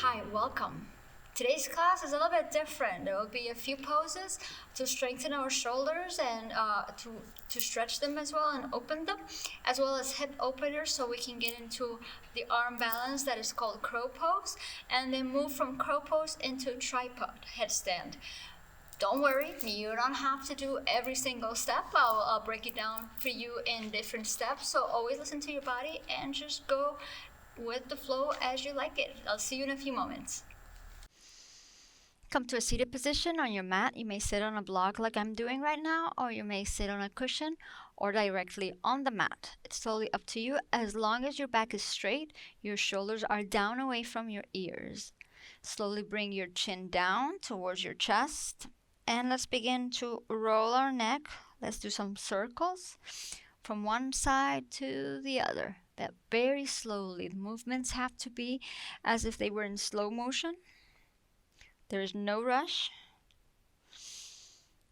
Hi, welcome. Today's class is a little bit different. There will be a few poses to strengthen our shoulders and to stretch them as well and open them, as well as hip openers so we can get into the arm balance that is called crow pose, and then move from crow pose into tripod headstand. Don't worry, you don't have to do every single step. I'll break it down for you in different steps, so always listen to your body and just go with the flow as you like it. I'll see you in a few moments. Come to a seated position on your mat. You may sit on a block like I'm doing right now, or you may sit on a cushion or directly on the mat. It's totally up to you. As long as your back is straight, your shoulders are down away from your ears. Slowly bring your chin down towards your chest. And let's begin to roll our neck. Let's do some circles from one side to the other. But very slowly. The movements have to be as if they were in slow motion. There is no rush.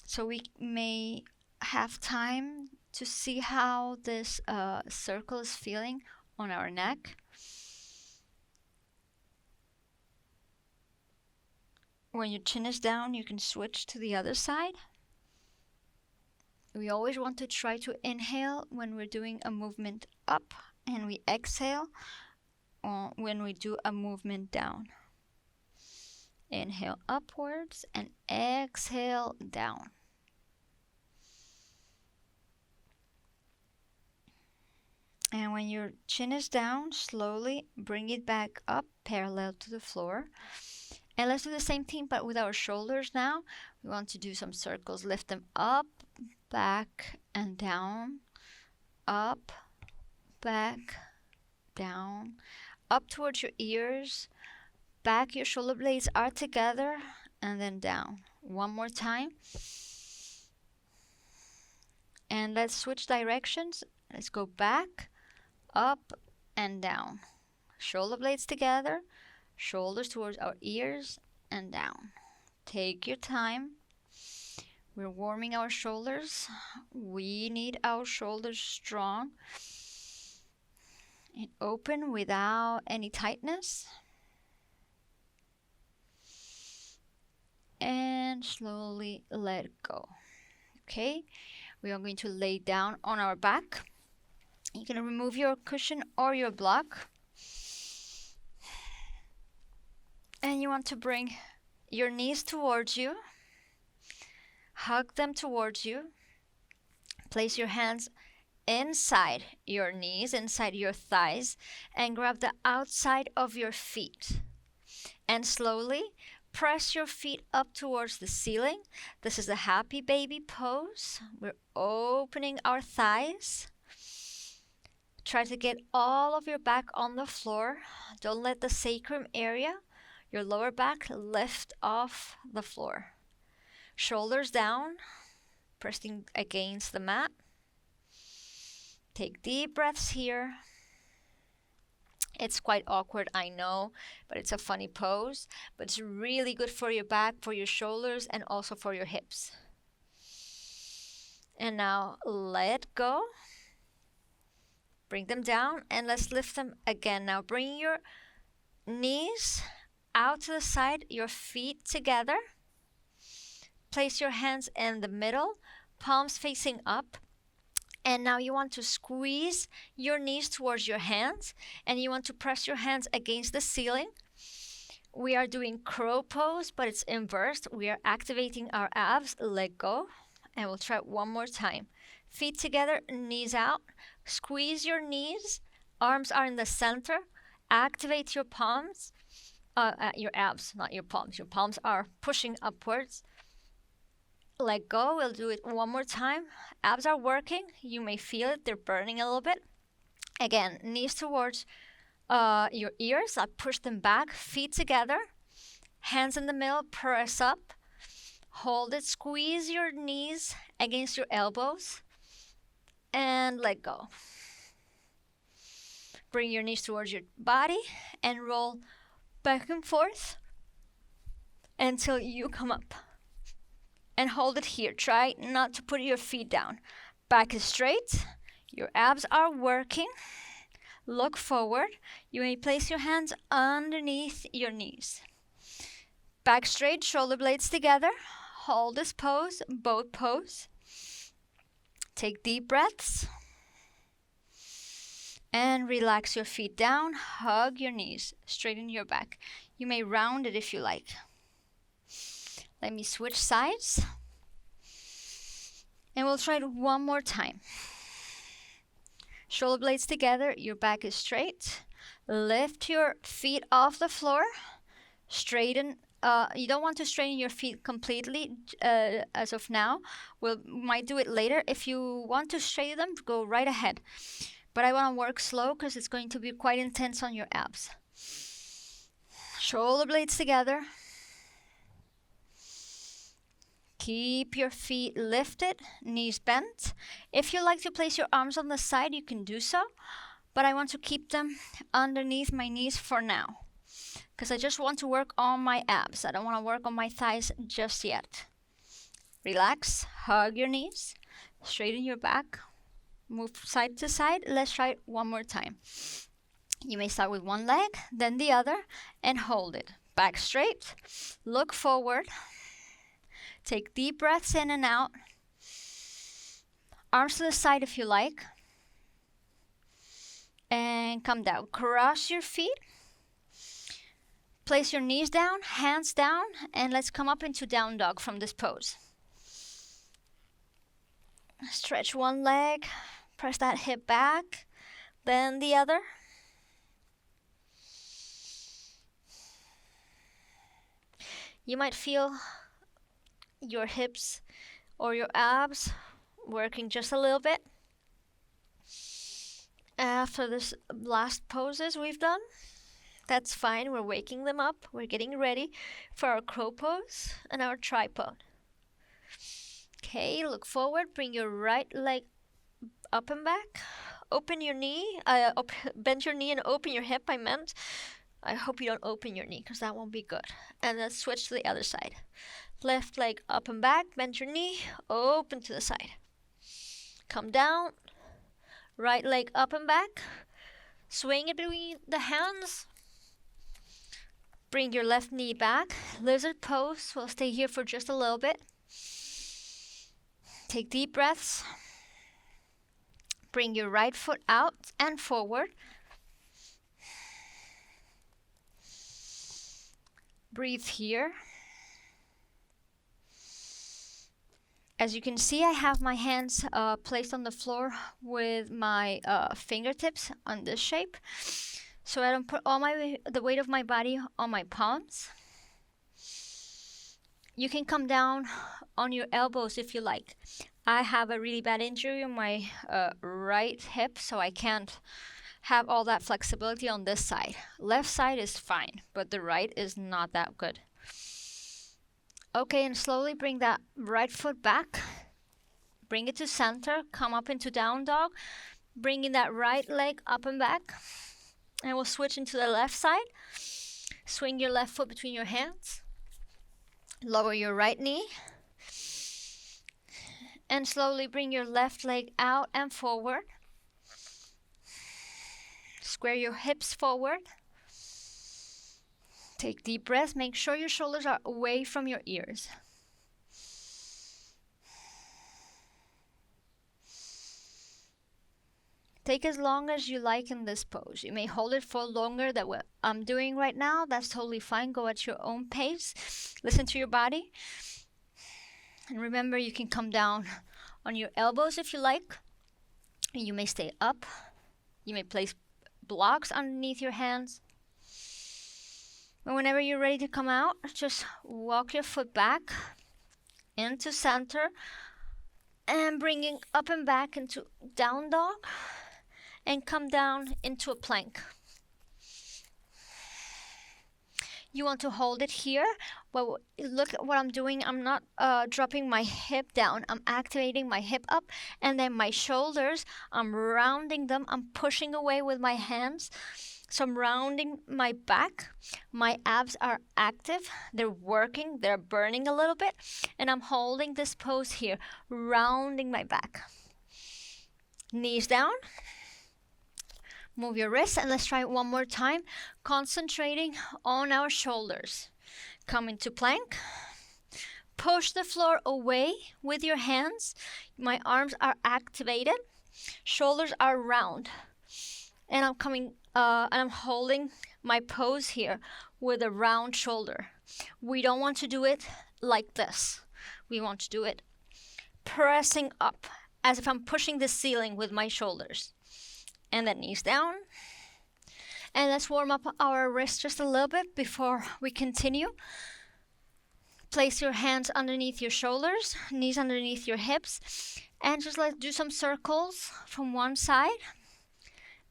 So we may have time to see how this circle is feeling on our neck. When your chin is down, you can switch to the other side. We always want to try to inhale when we're doing a movement up, and we exhale when we do a movement down. Inhale upwards and exhale down. And when your chin is down, slowly bring it back up parallel to the floor. And let's do the same thing but with our shoulders now. We want to do some circles. Lift them up, back, and down. Up, back, down. Up towards your ears. Back, your shoulder blades are together, and then down. One more time. And let's switch directions. Let's go back, up, and down. Shoulder blades together, shoulders towards our ears, and down. Take your time. We're warming our shoulders. We need our shoulders strong and open without any tightness. And slowly let go. Okay, we are going to lay down on our back. You can remove your cushion or your block. And you want to bring your knees towards you. Hug them towards you. Place your hands inside your knees, inside your thighs, and grab the outside of your feet. And slowly press your feet up towards the ceiling. This is a happy baby pose. We're opening our thighs. Try to get all of your back on the floor. Don't let the sacrum area, your lower back, lift off the floor. Shoulders down, pressing against the mat. Take deep breaths here. It's quite awkward, I know, but it's a funny pose. But it's really good for your back, for your shoulders, and also for your hips. And now let go. Bring them down, and let's lift them again. Now bring your knees out to the side, your feet together. Place your hands in the middle, palms facing up. And now you want to squeeze your knees towards your hands, and you want to press your hands against the ceiling. We are doing crow pose, but it's inversed. We are activating our abs. Let go. And we'll try it one more time. Feet together, knees out. Squeeze your knees. Arms are in the center. Activate your palms. Your abs, not your palms. Your palms are pushing upwards. Let go. We'll do it one more time. Abs are working. You may feel it. They're burning a little bit. Again, knees towards your ears. I push them back. Feet together. Hands in the middle. Press up. Hold it. Squeeze your knees against your elbows. And let go. Bring your knees towards your body and roll back and forth until you come up. And hold it here. Try not to put your feet down. Back is straight. Your abs are working. Look forward. You may place your hands underneath your knees. Back straight, shoulder blades together. Hold this pose, boat pose. Take deep breaths. And relax your feet down. Hug your knees. Straighten your back. You may round it if you like. Let me switch sides. And we'll try it one more time. Shoulder blades together. Your back is straight. Lift your feet off the floor. Straighten. You don't want to straighten your feet completely as of now. We might do it later. If you want to straighten them, go right ahead. But I want to work slow because it's going to be quite intense on your abs. Shoulder blades together. Keep your feet lifted, knees bent. If you like to place your arms on the side, you can do so. But I want to keep them underneath my knees for now, because I just want to work on my abs. I don't want to work on my thighs just yet. Relax, hug your knees, straighten your back, move side to side. Let's try it one more time. You may start with one leg, then the other, and hold it. Back straight, look forward. Take deep breaths in and out. Arms to the side if you like. And come down. Cross your feet. Place your knees down, hands down, and let's come up into down dog from this pose. Stretch one leg, press that hip back, then the other. You might feel your hips or your abs working just a little bit after this last poses we've done. That's fine. We're waking them up. We're getting ready for our crow pose and our tripod. Okay, look forward. Bring your right leg up and back. Open your knee. Bend your knee and open your hip, I meant. I hope you don't open your knee because that won't be good. And then switch to the other side. Left leg up and back. Bend your knee. Open to the side. Come down. Right leg up and back. Swing it between the hands. Bring your left knee back. Lizard pose. We'll stay here for just a little bit. Take deep breaths. Bring your right foot out and forward. Breathe here. As you can see, I have my hands placed on the floor with my fingertips on this shape. So I don't put all the weight of my body on my palms. You can come down on your elbows if you like. I have a really bad injury on my right hip, so I can't have all that flexibility on this side. Left side is fine, but the right is not that good. Okay, and slowly bring that right foot back. Bring it to center. Come up into down dog. Bringing that right leg up and back. And we'll switch into the left side. Swing your left foot between your hands. Lower your right knee. And slowly bring your left leg out and forward. Square your hips forward. Take deep breaths. Make sure your shoulders are away from your ears. Take as long as you like in this pose. You may hold it for longer than what I'm doing right now. That's totally fine. Go at your own pace. Listen to your body. And remember, you can come down on your elbows if you like. You may stay up. You may place blocks underneath your hands. And whenever you're ready to come out, just walk your foot back into center and bringing up and back into down dog and come down into a plank. You want to hold it here, but look at what I'm doing. I'm not dropping my hip down. I'm activating my hip up, and then my shoulders, I'm rounding them. I'm pushing away with my hands. So I'm rounding my back. My abs are active. They're working. They're burning a little bit. And I'm holding this pose here, rounding my back. Knees down. Move your wrists and let's try it one more time, concentrating on our shoulders. Come into plank. Push the floor away with your hands. My arms are activated. Shoulders are round. And I'm holding my pose here with a round shoulder. We don't want to do it like this. We want to do it pressing up, as if I'm pushing the ceiling with my shoulders. And then knees down. And let's warm up our wrists just a little bit before we continue. Place your hands underneath your shoulders, knees underneath your hips, and just let's do some circles from one side,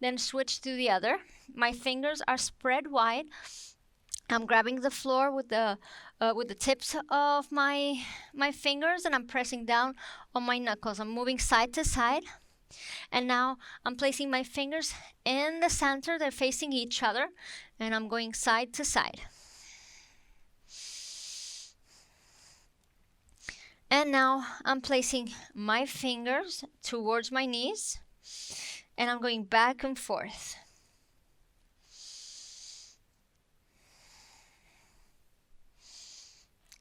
then switch to the other. My fingers are spread wide. I'm grabbing the floor with the tips of my fingers, and I'm pressing down on my knuckles. I'm moving side to side. And now I'm placing my fingers in the center. They're facing each other, and I'm going side to side. And now I'm placing my fingers towards my knees, and I'm going back and forth.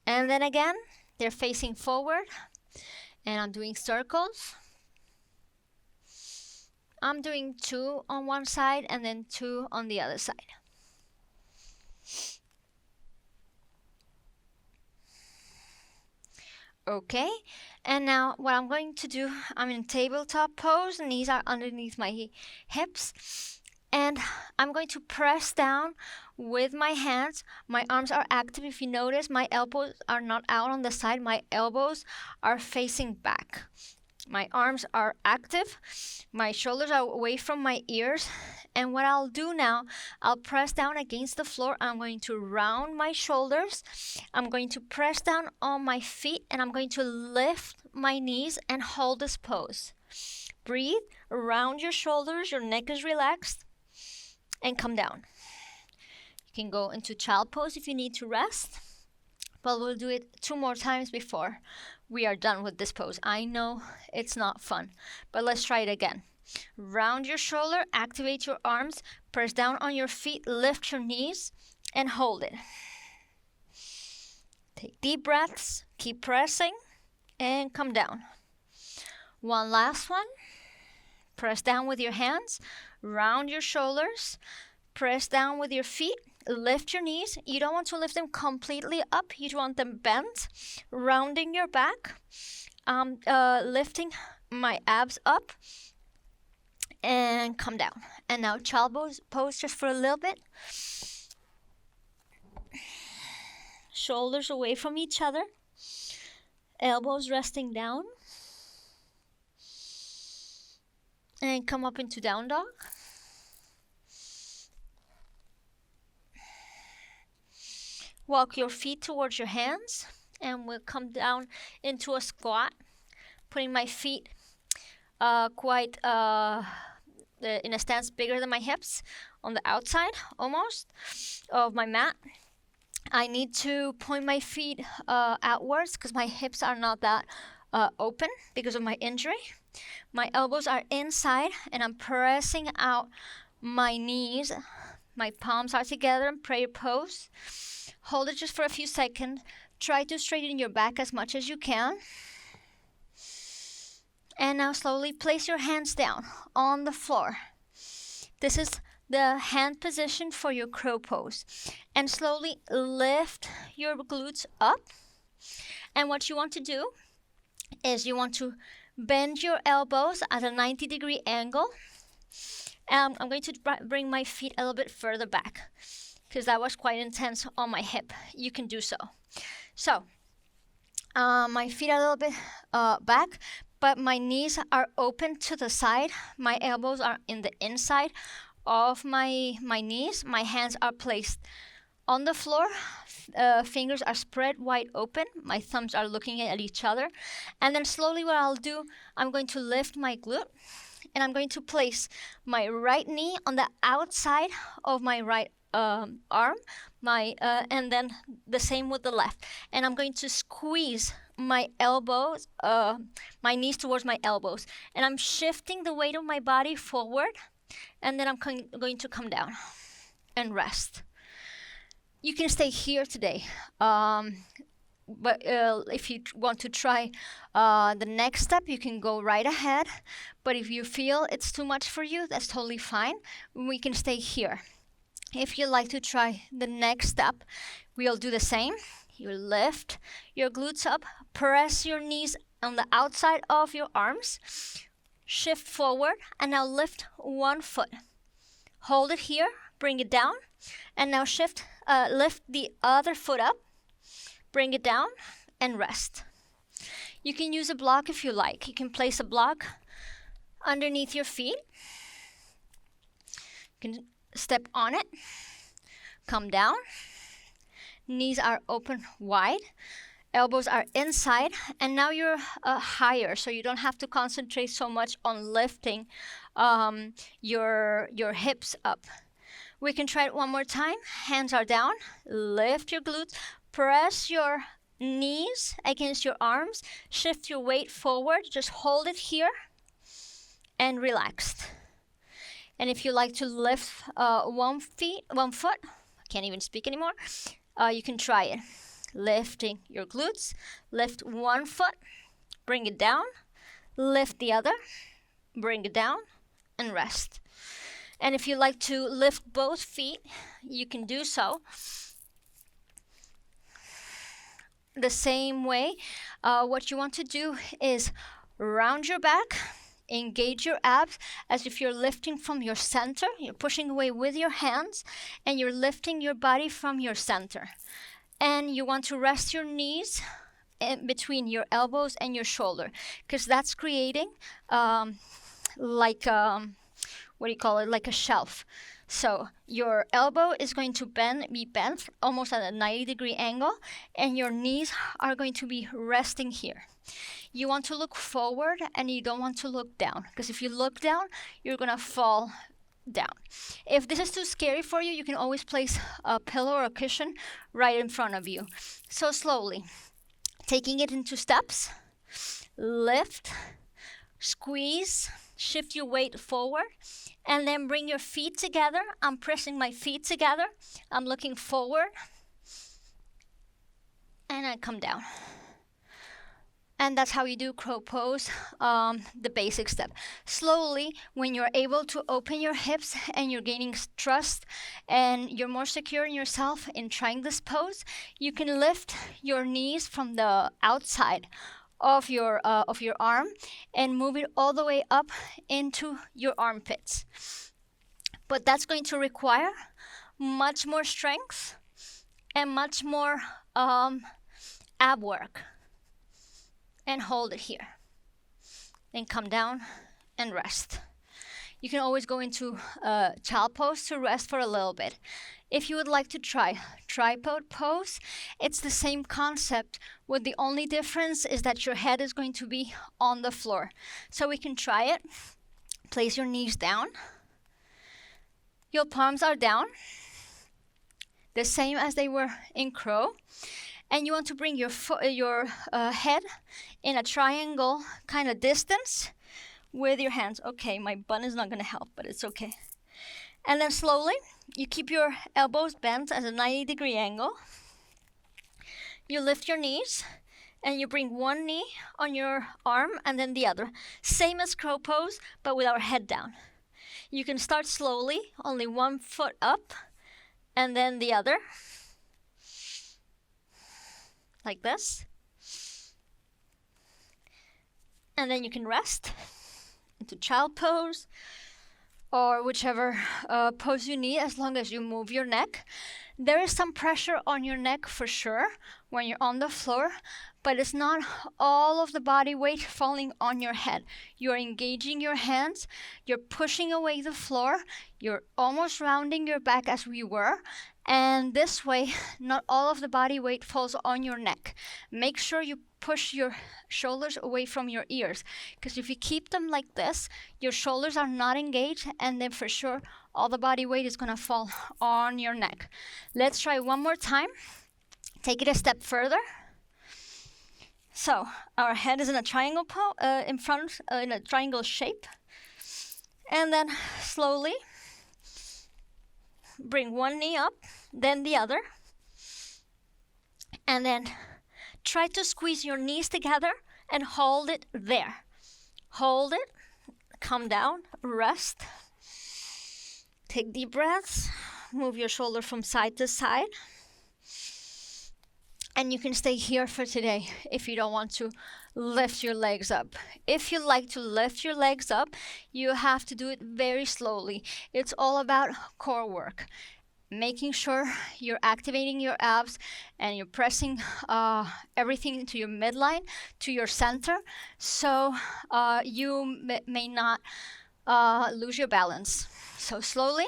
And then again, they're facing forward, and I'm doing circles. I'm doing 2 on one side and then 2 on the other side. Okay, and now what I'm going to do, I'm in tabletop pose, knees are underneath my hips, and I'm going to press down with my hands. My arms are active. If you notice, my elbows are not out on the side, my elbows are facing back. My arms are active, my shoulders are away from my ears, and what I'll do now, I'll press down against the floor. I'm going to round my shoulders, I'm going to press down on my feet, and I'm going to lift my knees and hold this pose. Breathe, round your shoulders, your neck is relaxed, and come down. You can go into child pose if you need to rest, but we'll do it 2 more times before we are done with this pose. I know it's not fun, but let's try it again. Round your shoulder, activate your arms, press down on your feet, lift your knees, and hold it. Take deep breaths, keep pressing, and come down. One last one. Press down with your hands, round your shoulders, press down with your feet, lift your knees. You don't want to lift them completely up. You want them bent, rounding your back, lifting my abs up, and come down. And now child pose just for a little bit. Shoulders away from each other, elbows resting down, and come up into down dog. Walk your feet towards your hands, and we'll come down into a squat, putting my feet in a stance bigger than my hips, on the outside almost of my mat. I need to point my feet outwards because my hips are not that open because of my injury. My elbows are inside, and I'm pressing out my knees. My palms are together in prayer pose. Hold it just for a few seconds. Try to straighten your back as much as you can. And now slowly place your hands down on the floor. This is the hand position for your crow pose. And slowly lift your glutes up. And what you want to do is you want to bend your elbows at a 90-degree angle. I'm going to bring my feet a little bit further back because that was quite intense on my hip. You can do so. So, my feet are a little bit back, but my knees are open to the side. My elbows are in the inside of my knees. My hands are placed on the floor. Fingers are spread wide open. My thumbs are looking at each other. And then slowly what I'll do, I'm going to lift my glute, and I'm going to place my right knee on the outside of my right arm, and then the same with the left. And I'm going to squeeze my elbows, my knees towards my elbows. And I'm shifting the weight of my body forward. And then I'm going to come down and rest. You can stay here today. But if you want to try the next step, you can go right ahead. But if you feel it's too much for you, that's totally fine. We can stay here. If you like to try the next step, we'll do the same. You lift your glutes up, press your knees on the outside of your arms, shift forward, and now lift one foot. Hold it here, bring it down, and now lift the other foot up, bring it down, and rest. You can use a block if you like. You can place a block underneath your feet. You can step on it, come down. Knees are open wide, elbows are inside, and now you're higher, so you don't have to concentrate so much on lifting your hips up. We can try it one more time. Hands are down, lift your glutes, press your knees against your arms, shift your weight forward, just hold it here, and relaxed. And if you like to lift one foot, I can't even speak anymore, you can try it. Lifting your glutes, lift one foot, bring it down, lift the other, bring it down, and rest. And if you like to lift both feet, you can do so. The same way, what you want to do is round your back, engage your abs as if you're lifting from your center. You're pushing away with your hands, and you're lifting your body from your center. And you want to rest your knees in between your elbows and your shoulder, because that's creating like a shelf. So your elbow is going to be bent almost at a 90-degree angle, and your knees are going to be resting here. You want to look forward, and you don't want to look down, because if you look down, you're gonna fall down. If this is too scary for you, you can always place a pillow or a cushion right in front of you. So slowly, taking it into steps, lift, squeeze, shift your weight forward, and then bring your feet together. I'm pressing my feet together. I'm looking forward, and I come down. And that's how you do crow pose, the basic step. Slowly, when you're able to open your hips and you're gaining trust and you're more secure in yourself in trying this pose, you can lift your knees from the outside of your arm and move it all the way up into your armpits. But that's going to require much more strength and much more ab work. And hold it here. Then come down and rest. You can always go into child pose to rest for a little bit. If you would like to try tripod pose, it's the same concept, with the only difference is that your head is going to be on the floor. So we can try it. Place your knees down. Your palms are down, the same as they were in crow. And you want to bring your head in a triangle kind of distance with your hands. Okay, my bun is not going to help, but it's okay. And then slowly, you keep your elbows bent at a 90-degree angle. You lift your knees, and you bring one knee on your arm and then the other. Same as crow pose, but with our head down. You can start slowly, only one foot up, and then the other. Like this. And then you can rest into child pose or whichever pose you need, as long as you move your neck. There is some pressure on your neck for sure when you're on the floor, but it's not all of the body weight falling on your head. You're engaging your hands, you're pushing away the floor, you're almost rounding your back as we were, and this way, not all of the body weight falls on your neck. Make sure you push your shoulders away from your ears, because if you keep them like this, your shoulders are not engaged, and then for sure, all the body weight is gonna fall on your neck. Let's try one more time. Take it a step further. So our head is in a triangle in a triangle shape, And then slowly bring one knee up, then the other. And then try to squeeze your knees together and hold it there. Hold it, come down, rest. Take deep breaths, move your shoulder from side to side. And you can stay here for today if you don't want to lift your legs up. If you like to lift your legs up, you have to do it very slowly. It's all about core work. Making sure you're activating your abs and you're pressing everything into your midline, to your center, so you may not lose your balance. So slowly,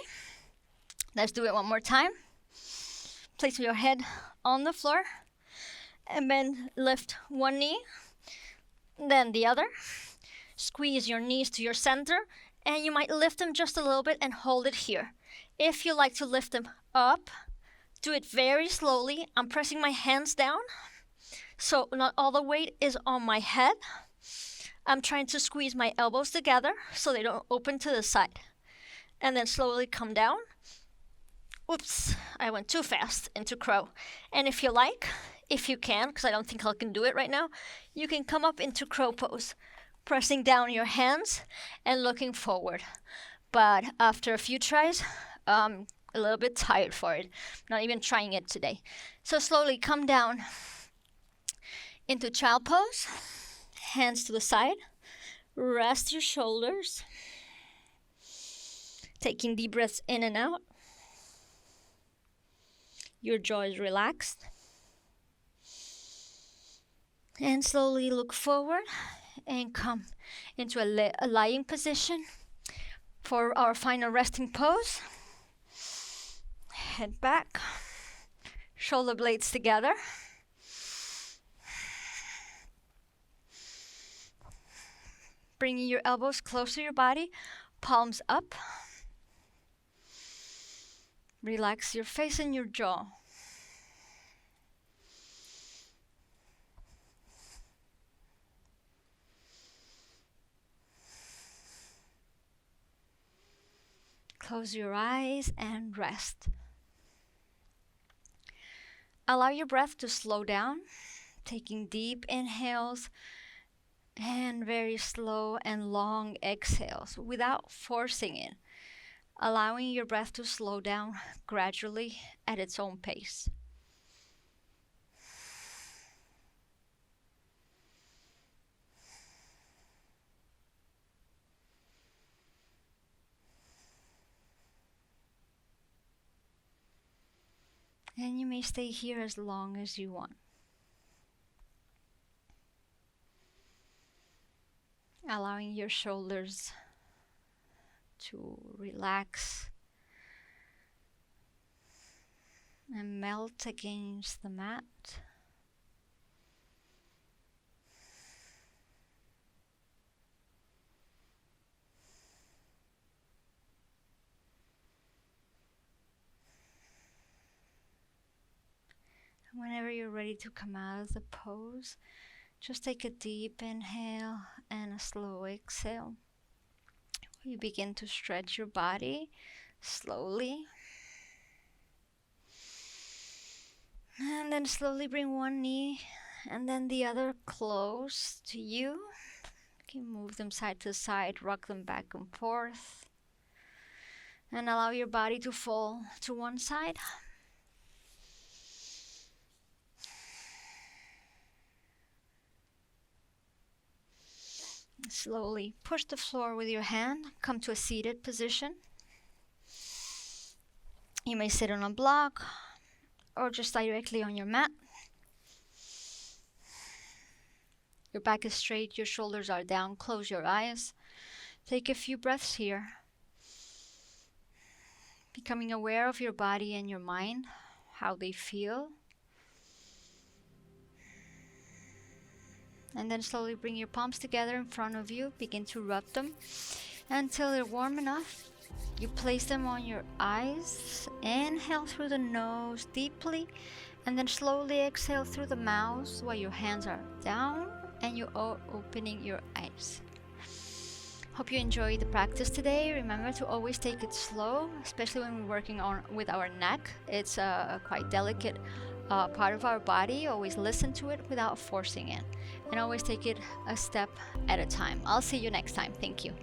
let's do it one more time. Place your head on the floor and then lift one knee, then the other. Squeeze your knees to your center, and you might lift them just a little bit and hold it here. If you like to lift them up, do it very slowly. I'm pressing my hands down, so not all the weight is on my head. I'm trying to squeeze my elbows together so they don't open to the side. And then slowly come down. Oops, I went too fast into crow. And if you like, if you can, because I don't think I can do it right now, you can come up into crow pose, pressing down your hands and looking forward. But after a few tries, a little bit tired for it. Not even trying it today. So slowly come down into child pose, hands to the side, rest your shoulders, taking deep breaths in and out. Your jaw is relaxed. And slowly look forward and come into a lying position for our final resting pose. Head back, shoulder blades together. Bringing your elbows close to your body, palms up. Relax your face and your jaw. Close your eyes and rest. Allow your breath to slow down, taking deep inhales and very slow and long exhales without forcing it. Allowing your breath to slow down gradually at its own pace. And you may stay here as long as you want. Allowing your shoulders to relax and melt against the mat. Whenever you're ready to come out of the pose, just take a deep inhale and a slow exhale. You begin to stretch your body slowly. And then slowly bring one knee and then the other close to you. You can move them side to side, rock them back and forth. And allow your body to fall to one side. Slowly push the floor with your hand. Come to a seated position. You may sit on a block or just directly on your mat. Your back is straight, your shoulders are down. Close your eyes. Take a few breaths here. Becoming aware of your body and your mind, how they feel. And then slowly bring your palms together in front of you. Begin to rub them until they're warm enough. You place them on your eyes. Inhale through the nose deeply. And then slowly exhale through the mouth while your hands are down and you are opening your eyes. Hope you enjoyed the practice today. Remember to always take it slow, especially when we're working on with our neck. It's a quite delicate part of our body. Always listen to it without forcing it, and always take it a step at a time. I'll see you next time. Thank you.